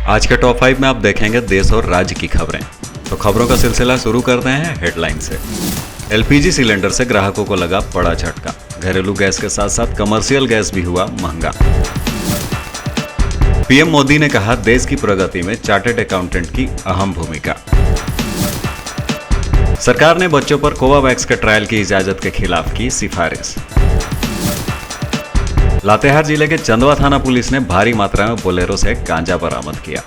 आज के टॉप 5 में आप देखेंगे देश और राज्य की खबरें। तो खबरों का सिलसिला शुरू करते हैं हेडलाइन से। एलपीजी सिलेंडर से ग्राहकों को लगा बड़ा झटका। घरेलू गैस के साथ साथ कमर्शियल गैस भी हुआ महंगा। पीएम मोदी ने कहा देश की प्रगति में चार्टर्ड अकाउंटेंट की अहम भूमिका। सरकार ने बच्चों पर कोवावैक्स के ट्रायल की इजाजत के खिलाफ की सिफारिश। लातेहार जिले के चंदवा थाना पुलिस ने भारी मात्रा में बोलेरो से गांजा बरामद किया।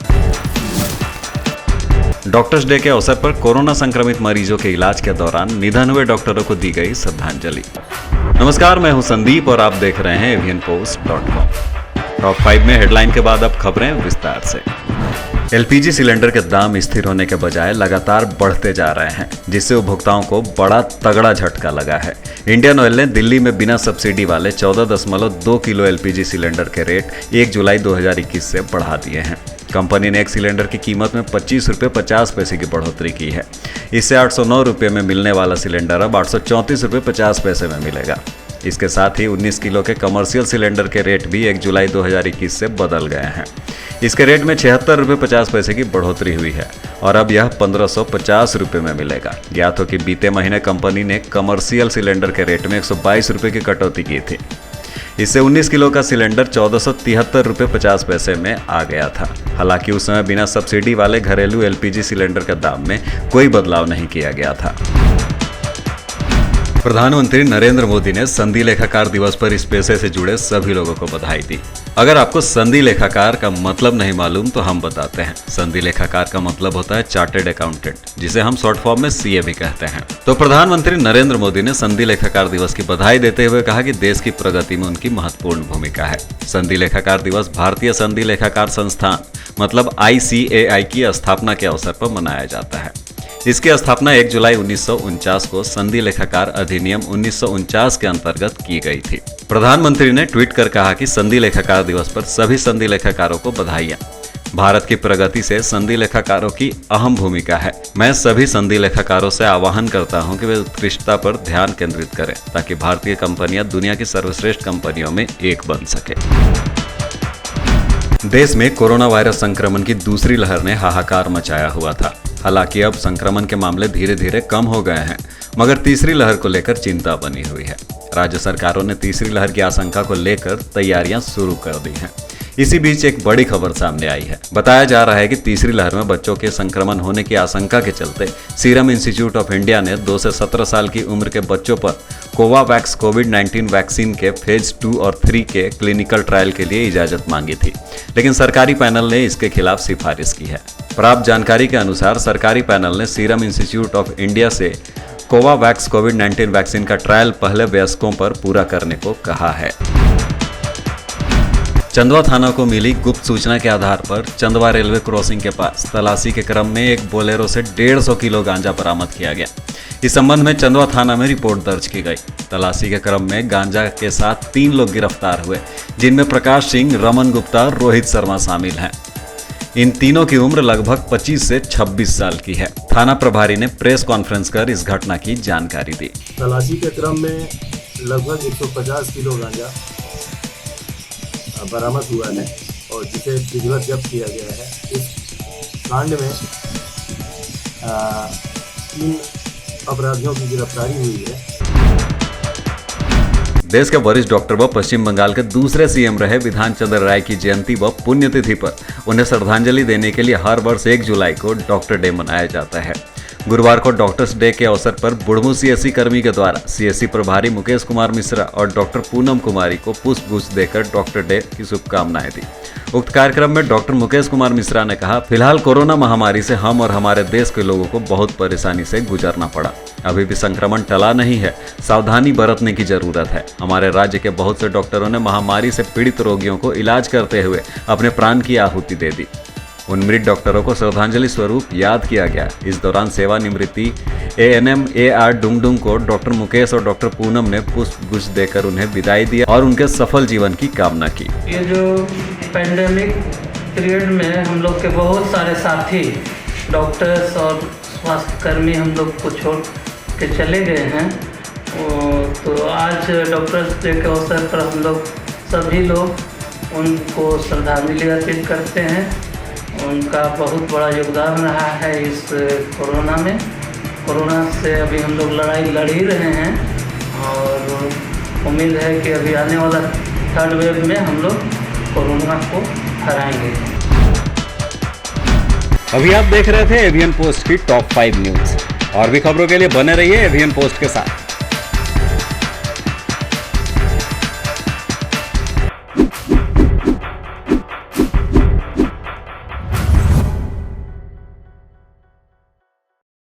डॉक्टर्स डे के अवसर पर कोरोना संक्रमित मरीजों के इलाज के दौरान निधन हुए डॉक्टरों को दी गई श्रद्धांजलि। नमस्कार, मैं हूं संदीप और आप देख रहे हैं avianpost.com। टॉप 5 में हेडलाइन के बाद अब खबरें विस्तार से। एलपीजी सिलेंडर के दाम स्थिर होने के बजाय लगातार बढ़ते जा रहे हैं, जिससे उपभोक्ताओं को बड़ा तगड़ा झटका लगा है। इंडियन ऑयल ने दिल्ली में बिना सब्सिडी वाले 14.2 किलो एलपीजी सिलेंडर के रेट 1 जुलाई 2021 से बढ़ा दिए हैं। कंपनी ने एक सिलेंडर की कीमत में 25 रुपये 50 पैसे की बढ़ोतरी की है। इससे 809 रुपये में मिलने वाला सिलेंडर अब 834 रुपये 50 पैसे में मिलेगा। इसके साथ ही 19 किलो के कमर्शियल सिलेंडर के रेट भी 1 जुलाई 2021 से बदल गए हैं। इसके रेट में 76 रुपये 50 पैसे की बढ़ोतरी हुई है और अब यह 1550 रुपये में मिलेगा। ज्ञात हो कि बीते महीने कंपनी ने कमर्शियल सिलेंडर के रेट में 122 रुपये की कटौती की थी। इससे 19 किलो का सिलेंडर 1473 रुपये 50 पैसे में आ गया था। हालांकि उस समय बिना सब्सिडी वाले घरेलू एलपीजी सिलेंडर के दाम में कोई बदलाव नहीं किया गया था। प्रधानमंत्री नरेंद्र मोदी ने संधि लेखाकार दिवस पर इस पेशे से जुड़े सभी लोगों को बधाई दी। अगर आपको संधि लेखाकार का मतलब नहीं मालूम तो हम बताते हैं। संधि लेखाकार का मतलब होता है चार्टर्ड अकाउंटेंट, जिसे हम शॉर्ट फॉर्म में सीए भी कहते हैं। तो प्रधानमंत्री नरेंद्र मोदी ने संधि लेखाकार दिवस की बधाई देते हुए कहा कि देश की प्रगति में उनकी महत्वपूर्ण भूमिका है। संधि लेखाकार दिवस भारतीय संधि लेखाकार संस्थान मतलब ICAI की स्थापना के अवसर पर मनाया जाता है। इसकी स्थापना 1 जुलाई 1949 को संधि लेखाकार अधिनियम 1949 के अंतर्गत की गई थी। प्रधानमंत्री ने ट्वीट कर कहा कि संधि लेखाकार दिवस पर सभी संधि लेखाकारों को बधाइयां। भारत की प्रगति से संधि लेखाकारों की अहम भूमिका है। मैं सभी संधि लेखाकारों से आह्वान करता हूं कि वे उत्कृष्टता पर ध्यान केंद्रित करें ताकि भारतीय कंपनियां दुनिया की सर्वश्रेष्ठ कंपनियों में एक बन सके। देश में कोरोना वायरस संक्रमण की दूसरी लहर ने हाहाकार मचाया हुआ था। हालांकि अब संक्रमण के मामले धीरे धीरे कम हो गए हैं, मगर तीसरी लहर को लेकर चिंता बनी हुई है। राज्य सरकारों ने तीसरी लहर की आशंका को लेकर तैयारियां शुरू कर दी हैं। इसी बीच एक बड़ी खबर सामने आई है। बताया जा रहा है कि तीसरी लहर में बच्चों के संक्रमण होने की आशंका के चलते सीरम इंस्टीट्यूट ऑफ इंडिया ने 2 से 17 साल की उम्र के बच्चों पर कोवावैक्स कोविड-19 वैक्सीन के फेज 2 और 3 के क्लिनिकल ट्रायल के लिए इजाजत मांगी थी, लेकिन सरकारी पैनल ने इसके खिलाफ सिफारिश की है। प्राप्त जानकारी के अनुसार सरकारी पैनल ने सीरम इंस्टीट्यूट ऑफ इंडिया से कोवावैक्स कोविड-19 वैक्सीन का ट्रायल पहले वयस्कों पर पूरा करने को कहा है। चंदवा थाना को मिली गुप्त सूचना के आधार पर चंदवा रेलवे क्रॉसिंग के पास तलाशी के क्रम में एक बोलेरो से 150 किलो गांजा बरामद किया गया। इस संबंध में चंदवा थाना में रिपोर्ट दर्ज की गई। तलाशी के क्रम में गांजा के साथ 3 लोग गिरफ्तार हुए, जिनमें प्रकाश सिंह, रमन गुप्ता और रोहित शर्मा शामिल हैं। इन तीनों की उम्र लगभग 25 से 26 साल की है। थाना प्रभारी ने प्रेस कॉन्फ्रेंस कर इस घटना की जानकारी दी। तलाशी के क्रम में लगभग 150 किलो गांजा बरामद हुआ है और जिसे विधिवत जब्त किया गया है। इस कांड में 3 अपराधियों की गिरफ्तारी हुई है। देश के वरिष्ठ डॉक्टर व पश्चिम बंगाल के दूसरे सीएम रहे विधान चंद्र राय की जयंती व पुण्यतिथि पर उन्हें श्रद्धांजलि देने के लिए हर वर्ष 1 जुलाई को डॉक्टर डे मनाया जाता है। गुरुवार को डॉक्टर्स डे के अवसर पर बुढ़मू सीएससी कर्मी के द्वारा सीएससी प्रभारी मुकेश कुमार मिश्रा और डॉक्टर पूनम कुमारी को पुष्पगुच्छ देकर डॉक्टर डे की शुभकामनाएं दी। उक्त कार्यक्रम में डॉक्टर मुकेश कुमार मिश्रा ने कहा, फिलहाल कोरोना महामारी से हम और हमारे देश के लोगों को बहुत परेशानी से गुजरना पड़ा। अभी भी संक्रमण टला नहीं है, सावधानी बरतने की जरूरत है। हमारे राज्य के बहुत से डॉक्टरों ने महामारी से पीड़ित रोगियों को इलाज करते हुए अपने प्राण की आहुति दे दी। उन मृत डॉक्टरों को श्रद्धांजलि स्वरूप याद किया गया। इस दौरान सेवानिवृत्ति ANM AR डुंगडुंग को डॉक्टर मुकेश और डॉक्टर पूनम ने पुष्पगुच्छ देकर उन्हें विदाई दिया और उनके सफल जीवन की कामना की। ये जो पैंडेमिक पीरियड में हम लोग के बहुत सारे साथी डॉक्टर्स और स्वास्थ्य कर्मी हम लोग को छोड़ के चले गए हैं, तो आज डॉक्टर्स डे के अवसर पर हम लोग सभी लोग उनको श्रद्धांजलि अर्पित करते हैं उनका बहुत बड़ा योगदान रहा है इस कोरोना में। कोरोना से अभी हम लोग लड़ाई लड़ ही रहे हैं और उम्मीद है कि अभी आने वाला थर्ड वेव में हम लोग कोरोना को हराएंगे। अभी आप देख रहे थे एवियन पोस्ट की टॉप 5 न्यूज़। और भी खबरों के लिए बने रहिए एवियन पोस्ट के साथ।